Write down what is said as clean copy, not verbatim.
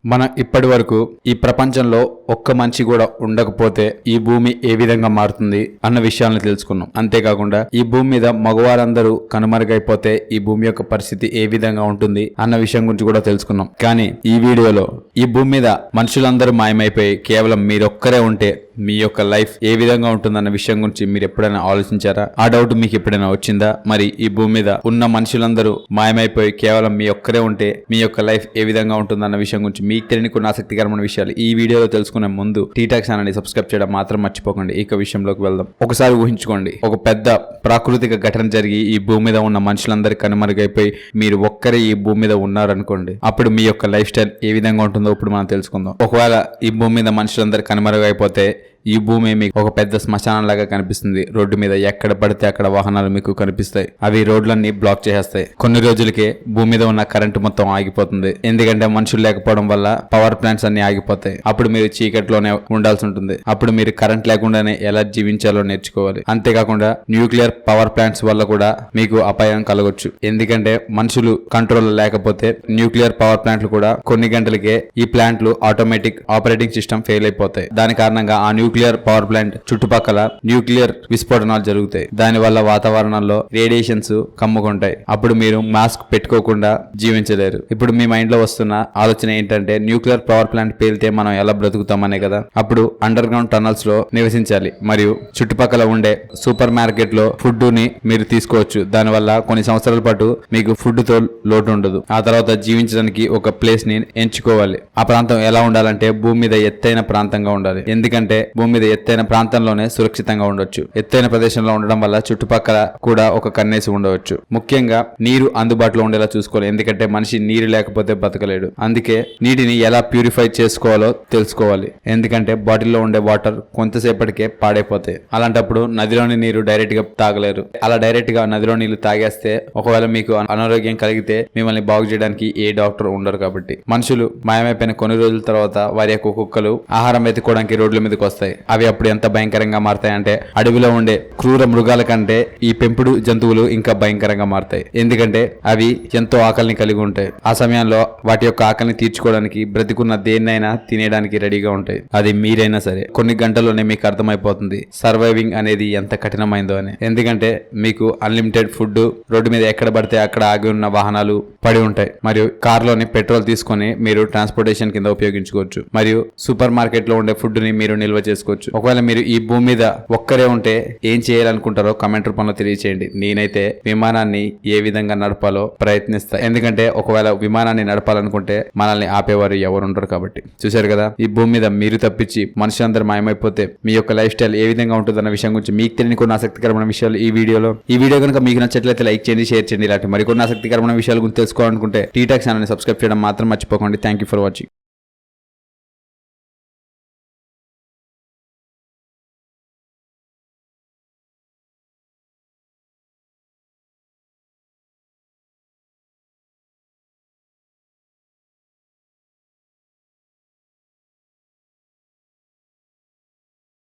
మన ఇప్పటి వరకు ఈ ప్రపంచంలో ఒక్క మనిషి కూడా ఉండకపోతే ఈ భూమి ఏ విధంగా మారుతుంది అన్న విషయాలను తెలుసుకున్నాం. అంతేకాకుండా ఈ భూమి మీద మగవారందరూ కనుమరుగైపోతే ఈ భూమి యొక్క పరిస్థితి ఏ విధంగా ఉంటుంది అన్న విషయం గురించి కూడా తెలుసుకున్నాం. కానీ ఈ వీడియోలో ఈ భూమి మీద మనుషులందరూ మాయమైపోయి కేవలం మీరొక్కరే ఉంటే మీ యొక్క లైఫ్ ఏ విధంగా ఉంటుందన్న విషయం గురించి మీరు ఎప్పుడైనా ఆలోచించారా? ఆ డౌట్ మీకు ఎప్పుడైనా వచ్చిందా? మరి ఈ భూమి మీద ఉన్న మనుషులందరూ మాయమైపోయి కేవలం మీ ఒక్కరే ఉంటే మీ యొక్క లైఫ్ ఏ విధంగా ఉంటుందన్న విషయం గురించి మీకు తెలియని కొన్ని ఆసక్తికరమైన విషయాలు ఈ వీడియోలో తెలుసుకునే ముందు టీటాక్ ఛానల్ని సబ్స్క్రైబ్ చేయడం మాత్రం మర్చిపోకండి. ఇక విషయంలోకి వెళ్దాం. ఒకసారి ఊహించుకోండి, ఒక పెద్ద ప్రాకృతిక ఘటన జరిగి ఈ భూమి మీద ఉన్న మనుషులందరూ కనుమరుగైపోయి మీరు ఒక్కరే ఈ భూమి మీద ఉన్నారనుకోండి. అప్పుడు మీ యొక్క లైఫ్ స్టైల్ ఏ విధంగా ఉంటుందో ఇప్పుడు మనం తెలుసుకుందాం. ఒకవేళ ఈ భూమి మీద మనుషులందరూ కనుమరుగైపోతే ఈ భూమి మీకు ఒక పెద్ద శ్మశానం లాగా కనిపిస్తుంది. రోడ్డు మీద ఎక్కడ పడితే అక్కడ వాహనాలు మీకు కనిపిస్తాయి. అవి రోడ్లన్నీ బ్లాక్ చేసేస్తాయి. కొన్ని రోజులకే భూమి మీద ఉన్న కరెంటు మొత్తం ఆగిపోతుంది. ఎందుకంటే మనుషులు లేకపోవడం వల్ల పవర్ ప్లాంట్స్ అన్ని ఆగిపోతాయి. అప్పుడు మీరు చీకట్లోనే ఉండాల్సి ఉంటుంది. అప్పుడు మీరు కరెంట్ లేకుండానే ఎలా జీవించాలో నేర్చుకోవాలి. అంతేకాకుండా న్యూక్లియర్ పవర్ ప్లాంట్స్ వల్ల కూడా మీకు అపాయం కలగొచ్చు. ఎందుకంటే మనుషులు కంట్రోల్ లేకపోతే న్యూక్లియర్ పవర్ ప్లాంట్లు కూడా కొన్ని గంటలకే ఈ ప్లాంట్లు ఆటోమేటిక్ ఆపరేటింగ్ సిస్టమ్ ఫెయిల్ అయిపోతాయి. దాని కారణంగా ఆ న్యూక్లియర్ పవర్ ప్లాంట్ చుట్టుపక్కల న్యూక్లియర్ విస్ఫోటనాలు జరుగుతాయి. దాని వల్ల వాతావరణంలో రేడియేషన్స్ కమ్ముకుంటాయి. అప్పుడు మీరు మాస్క్ పెట్టుకోకుండా జీవించలేరు. ఇప్పుడు మీ మైండ్ లో వస్తున్న ఆలోచన ఏంటంటే న్యూక్లియర్ పవర్ ప్లాంట్ పేలితే మనం ఎలా బ్రతుకుతామనే కదా. అప్పుడు అండర్ గ్రౌండ్ టనల్స్ లో నివసించాలి మరియు చుట్టుపక్కల ఉండే సూపర్ మార్కెట్ లో ఫుడ్ ని మీరు తీసుకోవచ్చు. దానివల్ల కొన్ని సంవత్సరాల పాటు మీకు ఫుడ్ తో లోటు ఉండదు. ఆ తర్వాత జీవించడానికి ఒక ప్లేస్ ని ఎంచుకోవాలి. ఆ ప్రాంతం ఎలా ఉండాలంటే భూమి మీద ఎత్తైన ప్రాంతంగా ఉండాలి. ఎందుకంటే భూమి మీద ఎత్తైన ప్రాంతంలోనే సురక్షితంగా ఉండొచ్చు. ఎత్తైన ప్రదేశంలో ఉండడం వల్ల చుట్టుపక్కల కూడా ఒక కన్నేసి ఉండవచ్చు. ముఖ్యంగా నీరు అందుబాటులో ఉండేలా చూసుకోవాలి. ఎందుకంటే మనిషి నీరు లేకపోతే బతకలేడు. అందుకే నీటిని ఎలా ప్యూరిఫై చేసుకోవాలో తెలుసుకోవాలి. ఎందుకంటే బాటిల్లో ఉండే వాటర్ కొంతసేపటికే పాడైపోతాయి. అలాంటప్పుడు నదిలోని నీరు డైరెక్ట్ గా తాగలేరు. అలా డైరెక్ట్ గా నదిలో నీళ్లు తాగేస్తే ఒకవేళ మీకు అనారోగ్యం కలిగితే మిమ్మల్ని బాగు చేయడానికి ఏ డాక్టర్ ఉండరు. కాబట్టి మనుషులు మాయమైపోయిన కొన్ని రోజుల తర్వాత వారి యొక్క కుక్కలు ఆహారం వెతుక్కోవడానికి రోడ్ల మీదకి వస్తాయి. అవి అప్పుడు ఎంత భయంకరంగా మారతాయంటే అడవిలో ఉండే క్రూర మృగాల కంటే ఈ పెంపుడు జంతువులు ఇంకా భయంకరంగా మారతాయి. ఎందుకంటే అవి ఎంతో ఆకలిని కలిగి ఉంటాయి. ఆ సమయంలో వాటి యొక్క ఆకలిని తీర్చుకోవడానికి బ్రతికున్న దేన్నైనా తినేయడానికి రెడీగా ఉంటాయి. అది మీరైనా సరే. కొన్ని గంటల్లోనే మీకు అర్థమైపోతుంది సర్వైవింగ్ అనేది ఎంత కఠినమైందో అని. ఎందుకంటే మీకు అన్లిమిటెడ్ ఫుడ్, రోడ్డు మీద ఎక్కడ పడితే అక్కడ ఆగి ఉన్న వాహనాలు పడి ఉంటాయి. మరియు కార్లోని పెట్రోల్ తీసుకొని మీరు ట్రాన్స్పోర్టేషన్ కింద ఉపయోగించుకోవచ్చు. మరియు సూపర్ మార్కెట్ లో ఉండే ఫుడ్ ని మీరు నిల్వ చేసుకోవచ్చు. ఒకవేళ మీరు ఈ భూమి మీద ఒక్కరే ఉంటే ఏం చేయాలనుకుంటారో కామెంట్ రూపంలో తెలియచేయండి. నేనైతే విమానాన్ని ఏ విధంగా నడపాలో ప్రయత్నిస్తా. ఎందుకంటే ఒకవేళ విమానాన్ని నడపాలనుకుంటే మనల్ని ఆపేవారు ఎవరు ఉండరు. కాబట్టి చూశారు కదా, ఈ భూమి మీద మీరు తప్పించి మనుషులందరూ మాయమైపోతే మీ యొక్క లైఫ్ స్టైల్ ఏ విధంగా ఉంటుందన్న విషయం గురించి మీకు తెలియని కొన్ని ఆసక్తికరమైన విషయాలు ఈ వీడియో కనుక మీకు నచ్చట్లయితే లైక్ చేయండి, షేర్ చేయండి. ఇలాంటి మరికొన్ని ఆసక్తికరమైన విషయాల గురించి తెలుసుకోవాలనుకుంటే టీటాక్ ఛానల్ని సబ్స్క్రైబ్ చేయడం మాత్రం మర్చిపోకండి. Thank you for watching.